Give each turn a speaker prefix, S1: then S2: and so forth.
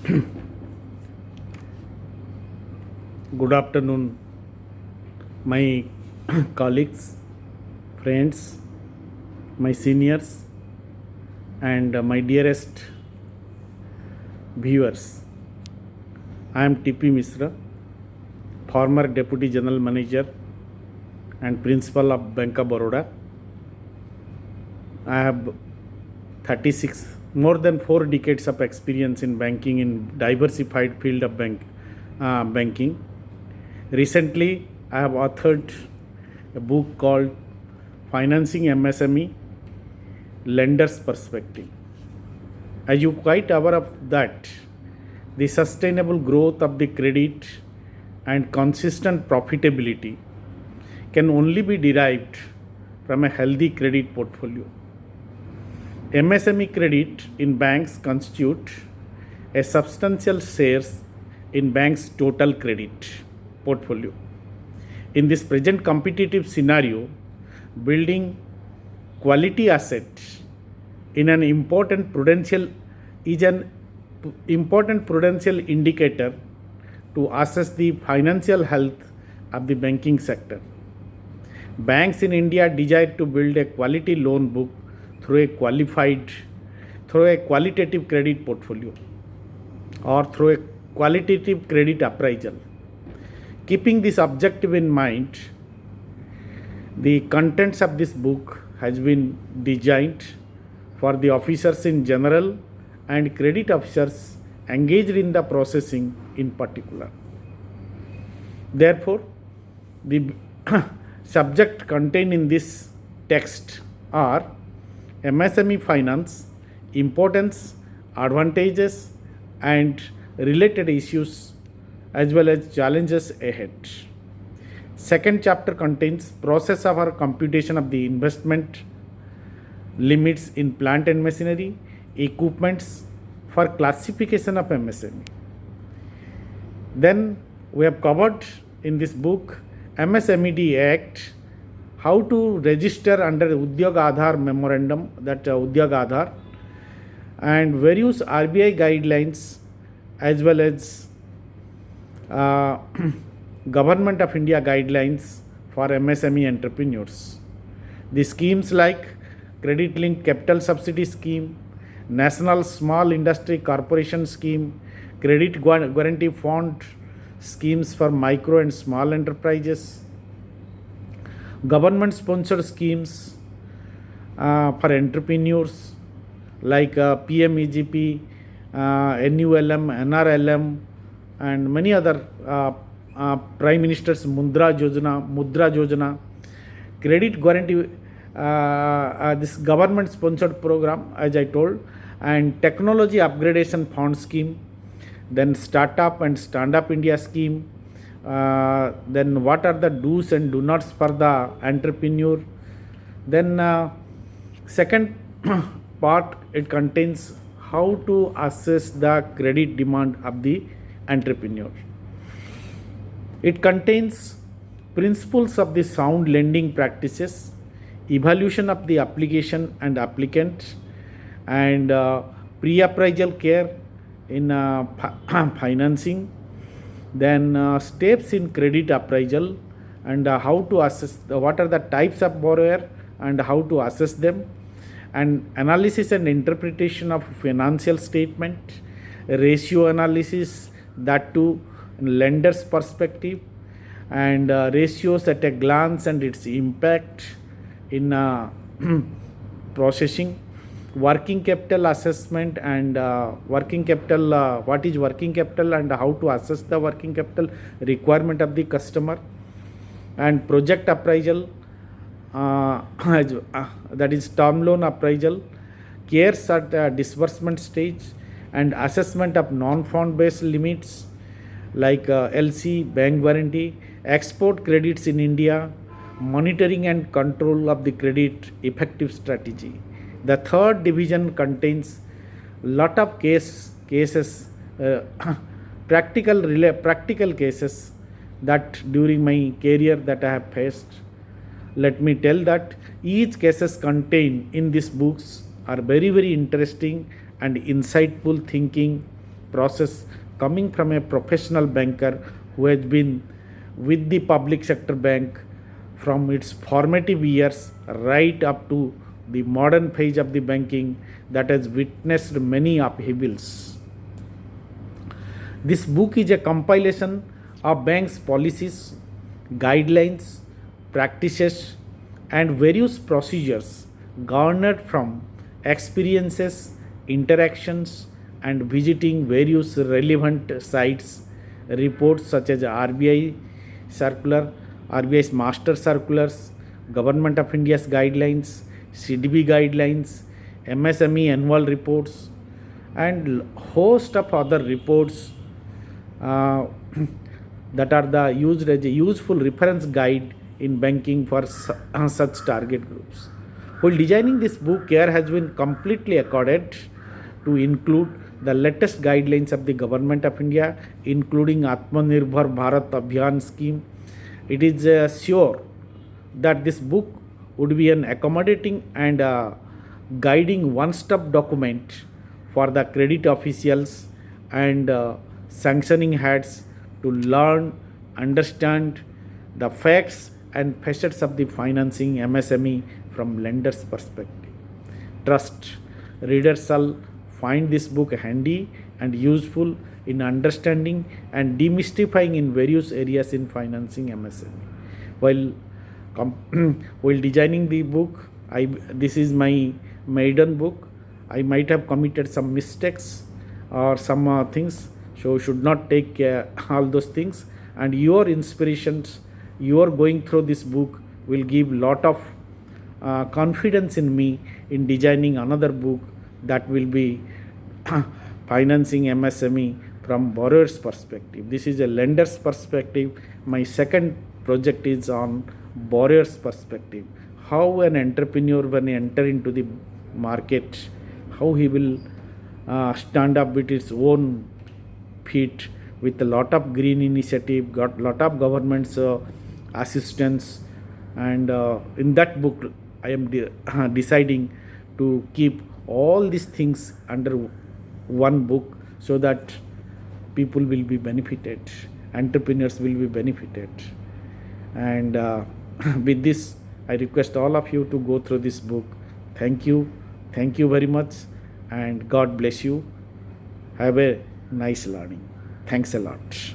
S1: Good afternoon, my colleagues, friends, my seniors, and my dearest viewers. I am TP Misra, former Deputy General Manager and Principal of Bank of Baroda. I have 36, more than 4 decades of experience in banking in diversified field of banking. Recently, I have authored a book called Financing MSME Lender's Perspective. As you quite aware of that, the sustainable growth of the credit and consistent profitability can only be derived from a healthy credit portfolio. MSME credit in banks constitute a substantial shares in banks' total credit portfolio. In this present competitive scenario, building quality assets in an important prudential indicator to assess the financial health of the banking sector. Banks in India desire to build a quality loan book through a qualitative credit portfolio or through a qualitative credit appraisal. Keeping this objective in mind, the contents of this book has been designed for the officers in general and credit officers engaged in the processing in particular. Therefore, the subject contained in this text are MSME finance, importance, advantages, and related issues as well as challenges ahead. Second chapter contains process of our computation of the investment limits in plant and machinery, equipments for classification of MSME. Then we have covered in this book MSMED Act, how to register under Udyog Aadhar memorandum, that Udyog Aadhar, and various RBI guidelines as well as Government of India guidelines for MSME entrepreneurs. The schemes like Credit Linked Capital Subsidy Scheme, National Small Industry Corporation Scheme, Credit Guarantee Fund schemes for micro and small enterprises, government sponsored schemes for entrepreneurs like PMEGP, NULM, NRLM, and many other Prime Minister's Mudra Yojana, Credit Guarantee, this government sponsored program, as I told, and Technology Upgradation Fund Scheme, then Startup and Stand Up India Scheme, then what are the do's and do nots for the entrepreneur. Then second part, it contains how to assess the credit demand of the entrepreneur. It contains principles of the sound lending practices, evaluation of the application and applicant, and pre-appraisal care in financing, then steps in credit appraisal, and how to assess what are the types of borrower and how to assess them, and analysis and interpretation of financial statement, ratio analysis, that too lender's perspective, and ratios at a glance and its impact in processing, working capital assessment and working capital, what is working capital and how to assess the working capital requirement of the customer, and project appraisal, that is term loan appraisal, cares at disbursement stage, and assessment of non-fund based limits like LC, bank guarantee, export credits in India, monitoring and control of the credit effective strategy. The third division contains lot of cases, practical cases that during my career that I have faced. Let me tell that each cases contained in these books are very interesting and insightful thinking process coming from a professional banker who has been with the public sector bank from its formative years right up to the modern phase of the banking that has witnessed many upheavals. This book is a compilation of banks' policies, guidelines, practices, and various procedures garnered from experiences, interactions, and visiting various relevant sites, reports such as RBI circular, RBI's master circulars, Government of India's guidelines, CDB guidelines, MSME annual reports, and host of other reports uh, that are the used as a useful reference guide in banking for such target groups. While designing this book, care has been completely accorded to include the latest guidelines of the Government of India, including Atmanirbhar Bharat Abhiyan scheme. It is sure that this book would be an accommodating and guiding one-stop document for the credit officials and sanctioning heads to learn, understand the facts and facets of the financing MSME from lenders' perspective. Trust readers shall find this book handy and useful in understanding and demystifying in various areas in financing MSME. While while designing the book, this is my maiden book. I might have committed some mistakes or some things, so should not take all those things. And your inspirations, your going through this book will give lot of confidence in me in designing another book that will be financing MSME from borrower's perspective. This is a lender's perspective. My second project is on borrower's perspective. How an entrepreneur, when he enter into the market, how he will stand up with its own feet with a lot of green initiative, got lot of government's assistance, and in that book I am deciding to keep all these things under one book so that people will be benefited, entrepreneurs will be benefited. And with this, I request all of you to go through this book. Thank you very much, and God bless you. Have a nice learning. Thanks a lot.